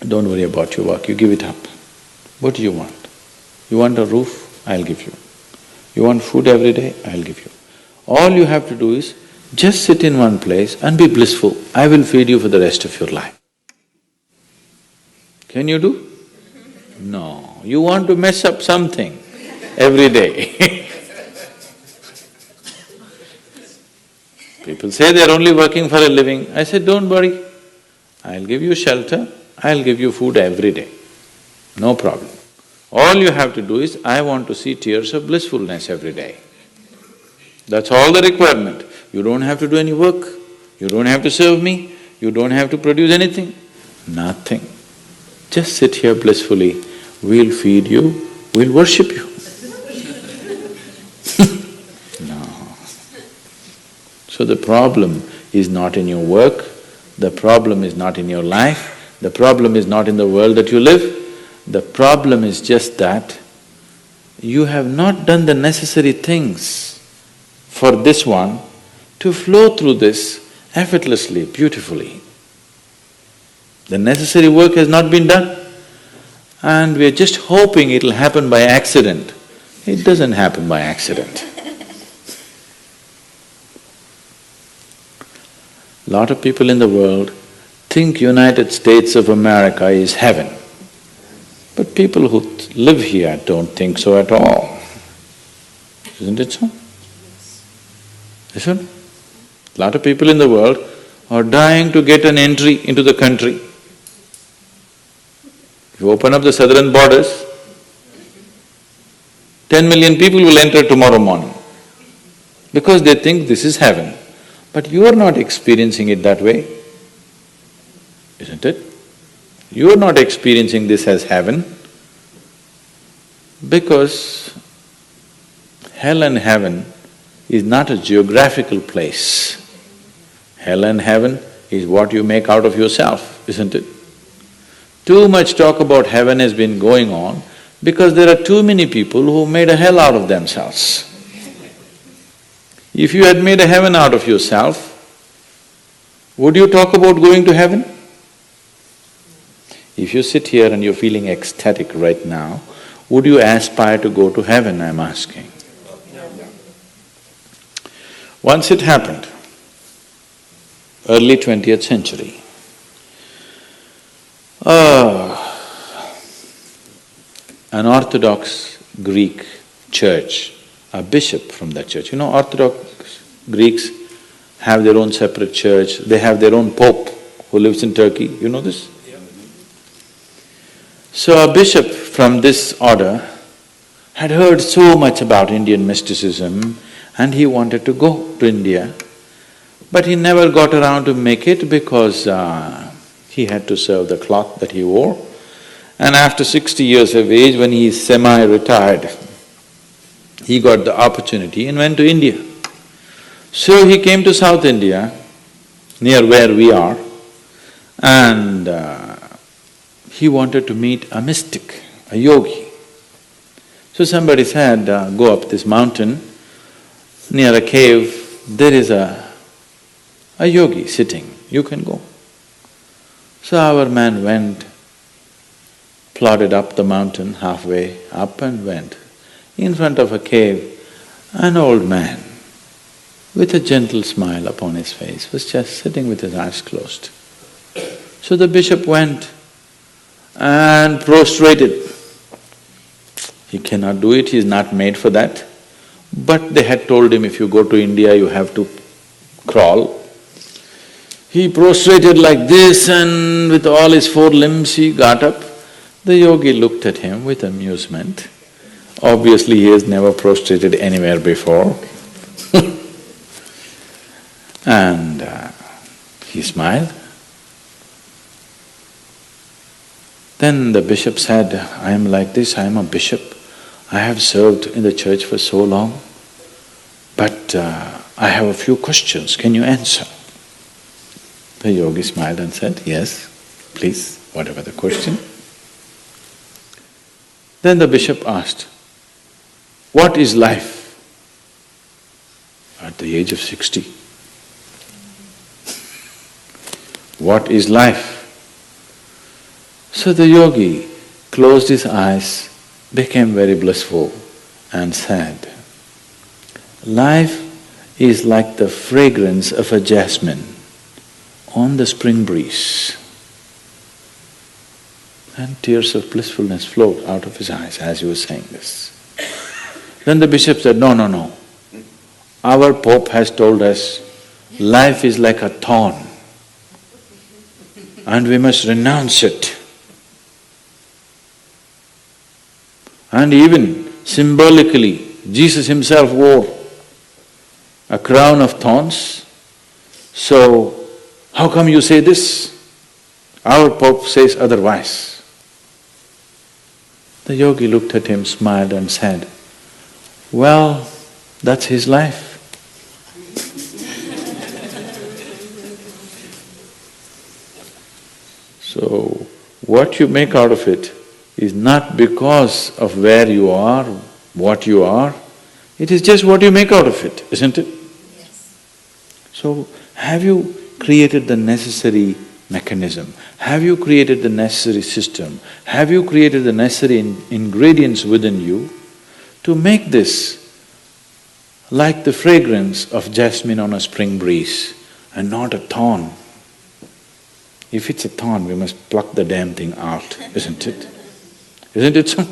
Don't worry about your work, you give it up. What do you want? You want a roof? I'll give you. You want food every day? I'll give you. All you have to do is just sit in one place and be blissful. I will feed you for the rest of your life. Can you do? No, you want to mess up something every day. People say they're only working for a living. I said, don't worry, I'll give you shelter, I'll give you food every day, no problem. All you have to do is, I want to see tears of blissfulness every day. That's all the requirement. You don't have to do any work, you don't have to serve me, you don't have to produce anything, nothing. Just sit here blissfully, we'll feed you, we'll worship you. No. So the problem is not in your work, the problem is not in your life, the problem is not in the world that you live, the problem is just that you have not done the necessary things for this one to flow through this effortlessly, beautifully. The necessary work has not been done and we are just hoping it'll happen by accident. It doesn't happen by accident. Lot of people in the world think United States of America is heaven. But people who live here don't think so at all. Isn't it so? Isn't it? Lot of people in the world are dying to get an entry into the country. If you open up the southern borders, 10 million people will enter tomorrow morning because they think this is heaven. But you are not experiencing it that way, isn't it? You are not experiencing this as heaven because hell and heaven is not a geographical place. Hell and heaven is what you make out of yourself, isn't it? Too much talk about heaven has been going on because there are too many people who made a hell out of themselves. If you had made a heaven out of yourself, would you talk about going to heaven? If you sit here and you're feeling ecstatic right now, would you aspire to go to heaven, I'm asking? Once it happened, early 20th century, an Orthodox Greek church, a bishop from that church. You know, Orthodox Greeks have their own separate church, they have their own pope who lives in Turkey, you know this? So a bishop from this order had heard so much about Indian mysticism and he wanted to go to India, but he never got around to make it because he had to serve the cloth that he wore. And after 60 years of age, when he is semi-retired, he got the opportunity and went to India. So he came to South India, near where we are, and he wanted to meet a mystic, a yogi. So somebody said, go up this mountain, near a cave, there is a yogi sitting, you can go. So our man went, plodded up the mountain, halfway up and went. In front of a cave, an old man with a gentle smile upon his face was just sitting with his eyes closed. So the bishop went and prostrated. He cannot do it, he is not made for that. But they had told him, if you go to India, you have to crawl. He prostrated like this and with all his four limbs he got up. The yogi looked at him with amusement. Obviously, he has never prostrated anywhere before. And he smiled. Then the bishop said, I am like this, I am a bishop. I have served in the church for so long, but I have a few questions, can you answer? The yogi smiled and said, yes, please, whatever the question. Then the bishop asked, what is life? At the age of 60. What is life? So the yogi closed his eyes, became very blissful and said, life is like the fragrance of a jasmine on the spring breeze. And tears of blissfulness flowed out of his eyes as he was saying this. Then the bishop said, no, no, no. Our Pope has told us life is like a thorn and we must renounce it. And even symbolically, Jesus himself wore a crown of thorns. So, how come you say this? Our Pope says otherwise. The yogi looked at him, smiled and said, well, that's his life. So, what you make out of it is not because of where you are, what you are, it is just what you make out of it, isn't it? Yes. So, have you created the necessary mechanism? Have you created the necessary system? Have you created the necessary ingredients within you to make this like the fragrance of jasmine on a spring breeze and not a thorn? If it's a thorn, we must pluck the damn thing out, isn't it? Isn't it so?